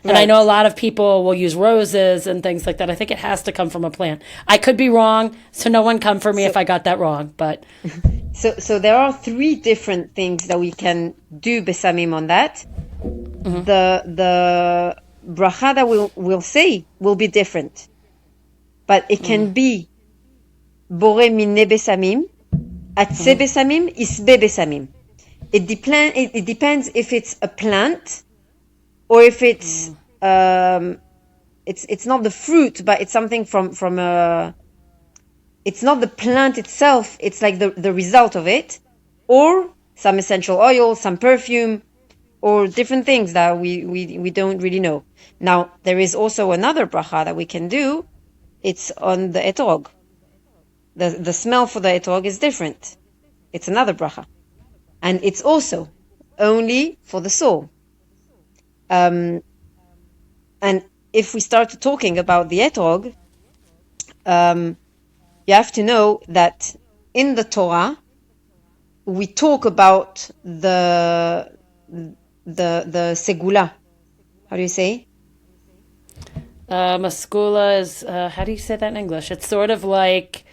And right. I know a lot of people will use roses and things like that. I think it has to come from a plant. I could be wrong, so no one come for me if I got that wrong. But so there are 3 different things that we can do besamim on that. Mm-hmm. The bracha that we'll say will be different. but it can be Bore Minne Besamim, Atse Besamim, Isbe Besamim. It depends if it's a plant or if it's it's not the fruit, but it's something from a. It's not the plant itself. It's like the result of it, or some essential oil, some perfume, or different things that we don't really know. Now there is also another bracha that we can do. It's on the etrog. The smell for the etrog is different. It's another bracha, and it's also only for the soul. And if we start talking about the etrog, you have to know that in the Torah we talk about the segula. How do you say? A segula is how do you say that in English? It's sort of like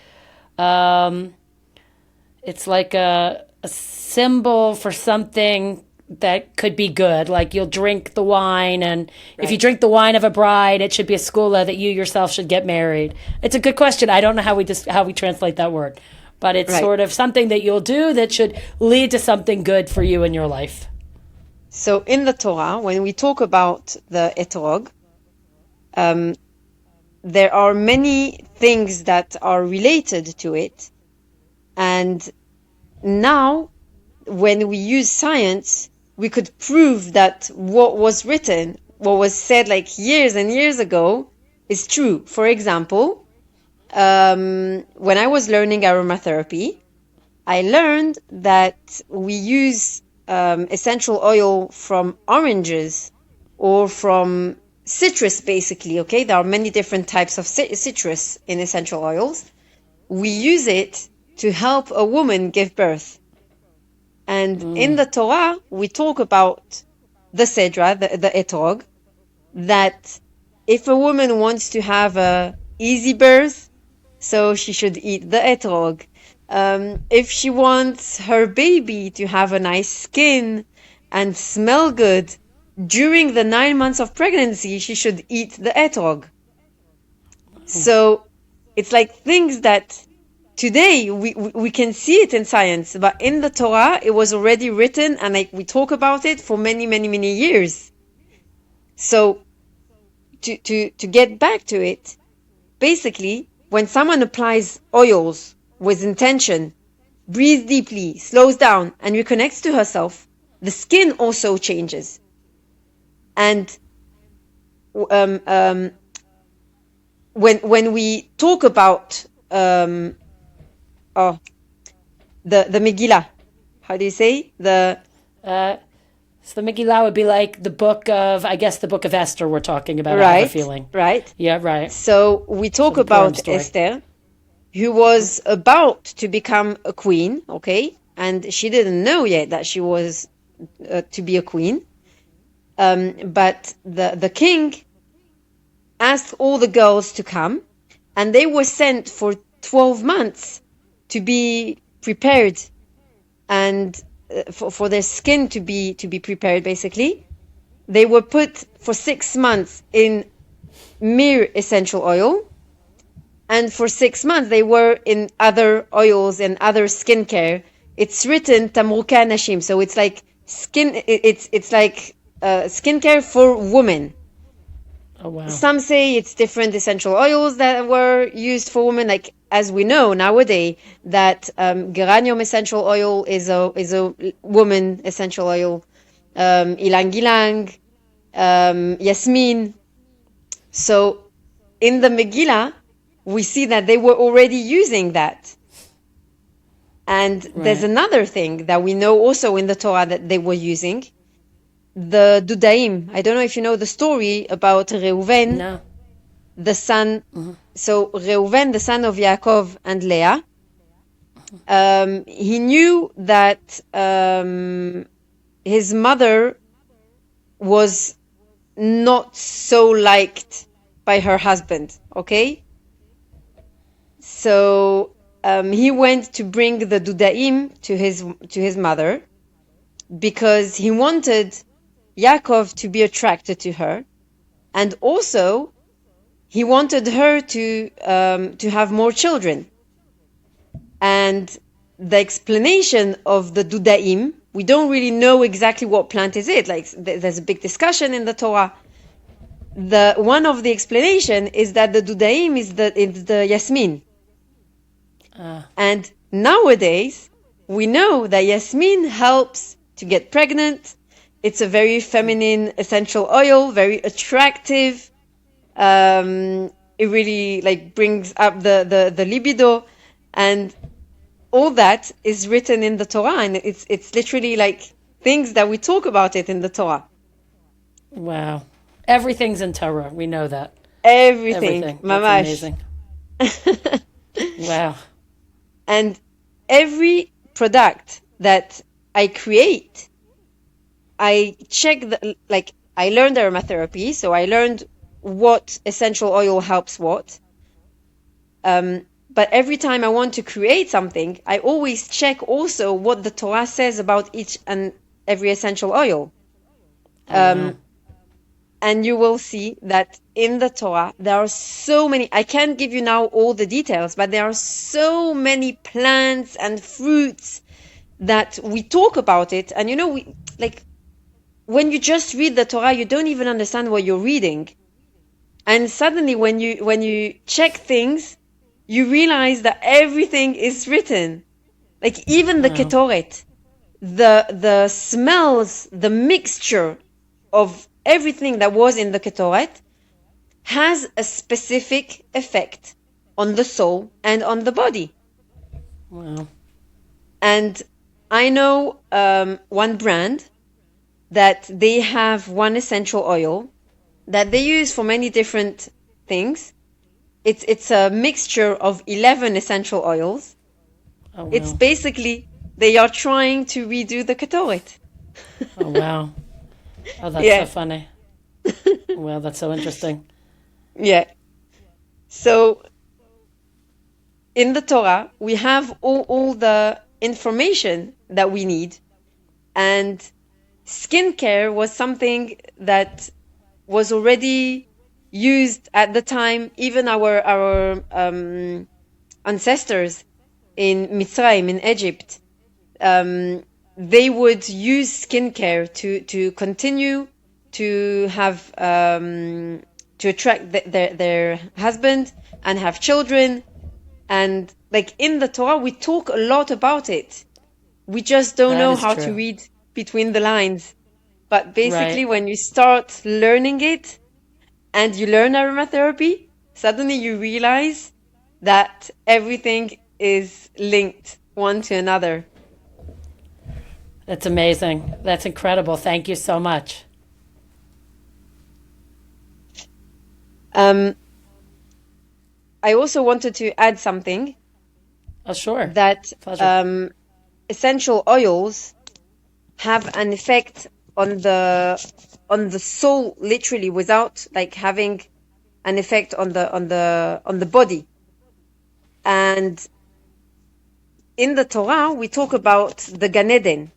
it's like a symbol for something that could be good. Like you'll drink the wine, and if you drink the wine of a bride, it should be a segula that you yourself should get married. It's a good question. I don't know how we translate that word, but it's sort of something that you'll do that should lead to something good for you in your life. So in the Torah, when we talk about the etrog, there are many things that are related to it. And now, when we use science, we could prove that what was written, what was said like years and years ago, is true. For example, when I was learning aromatherapy, I learned that we use essential oil from oranges or from citrus, basically. Okay, there are many different types of citrus in essential oils. We use it to help a woman give birth. And in the Torah, we talk about the sedra, the etrog, that if a woman wants to have a easy birth, so she should eat the etrog. If she wants her baby to have a nice skin and smell good during the 9 months of pregnancy, she should eat the etrog. So it's like things that today we can see it in science, but in the Torah it was already written, and like we talk about it for many years. So to get back to it, basically when someone applies oils with intention, breathes deeply, slows down, and reconnects to herself, the skin also changes. And when we talk about the Megillah, how do you say So the Megillah would be like the book of, I guess, the book of Esther we're talking about. Right, I have a feeling. Right. Yeah, right. So we talk about Esther, who was about to become a queen, okay? And she didn't know yet that she was to be a queen. But the king asked all the girls to come, and they were sent for 12 months to be prepared and for their skin to be prepared, basically. They were put for 6 months in myrrh essential oil, and for 6 months they were in other oils and other skincare. It's written Tamruka Nashim, so it's like it's like skincare for women. Oh wow! Some say it's different essential oils that were used for women. Like as we know nowadays, that geranium essential oil is a woman essential oil. Ilang ilang, yasmin. So in the Megillah, we see that they were already using that. And there's another thing that we know also in the Torah that they were using. The Dudaim. I don't know if you know the story about Reuven, the son. So Reuven, the son of Yaakov and Leah, he knew that his mother was not so liked by her husband. Okay, so he went to bring the Dudaim to his mother because he wanted Yaakov to be attracted to her, and also he wanted her to have more children. And the explanation of the dudaim, we don't really know exactly what plant is it. Like there's a big discussion in the Torah. One of the explanation is that the dudaim is the yasmin. And nowadays we know that yasmin helps to get pregnant. It's a very feminine essential oil, very attractive. It really like brings up the libido, and all that is written in the Torah, and it's literally like things that we talk about it in the Torah. Wow. Everything's in Torah. We know that. Everything. That's amazing. Wow. And every product that I create, I check I learned aromatherapy, so I learned what essential oil helps what. But every time I want to create something, I always check also what the Torah says about each and every essential oil. And you will see that in the Torah, there are so many, I can't give you now all the details, but there are so many plants and fruits that we talk about it. And when you just read the Torah, you don't even understand what you're reading. And suddenly when you check things, you realize that everything is written. Like even the ketoret, the smells, the mixture of everything that was in the ketoret has a specific effect on the soul and on the body. Wow. And I know one brand that they have one essential oil that they use for many different things. It's a mixture of 11 essential oils. Oh, wow. It's basically, they are trying to redo the ketoret. Oh, wow. Oh, that's so funny. Well, that's so interesting. Yeah. So in the Torah, we have all the information that we need. And skincare was something that was already used at the time. Even our ancestors in Mitzrayim, in Egypt, they would use skincare to continue to have to attract their husband and have children. And like in the Torah, we talk a lot about it. We just don't know how to read between the lines. But basically, when you start learning it and you learn aromatherapy, suddenly you realize that everything is linked one to another. That's amazing. That's incredible. Thank you so much. I also wanted to add something. Oh, sure. That essential oils have an effect on the soul, literally, without like having an effect on the body. And in the Torah, we talk about the Gan Eden,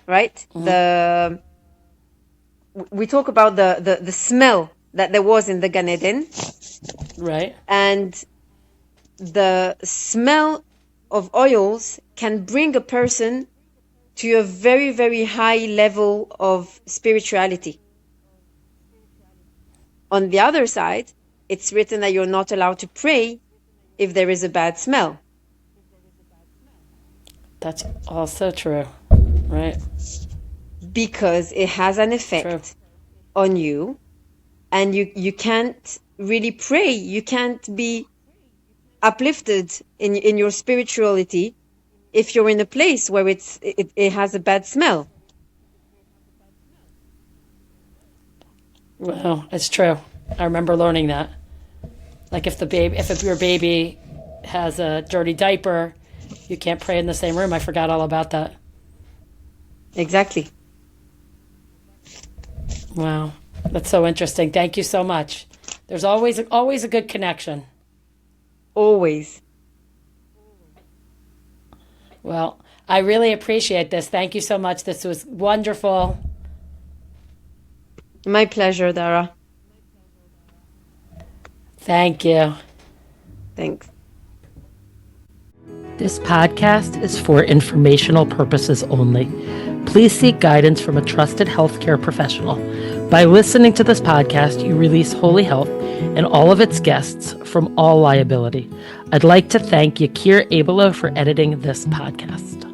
right? Mm-hmm. We talk about the smell that there was in the Gan Eden, right? And the smell of oils can bring a person to a very, very high level of spirituality. On the other side, it's written that you're not allowed to pray if there is a bad smell. That's also true, right? Because it has an effect on you, and you can't really pray. You can't be uplifted in your spirituality if you're in a place where it has a bad smell. Well, it's true. I remember learning that. Like if your baby has a dirty diaper, you can't pray in the same room. I forgot all about that. Exactly. Wow. That's so interesting. Thank you so much. There's always a good connection. Always. Well, I really appreciate this. Thank you so much. This was wonderful. My pleasure, Dara. Thank you. Thanks. This podcast is for informational purposes only. Please seek guidance from a trusted healthcare professional. By listening to this podcast, you release Holy Health and all of its guests from all liability. I'd like to thank Yakir Abelow for editing this podcast.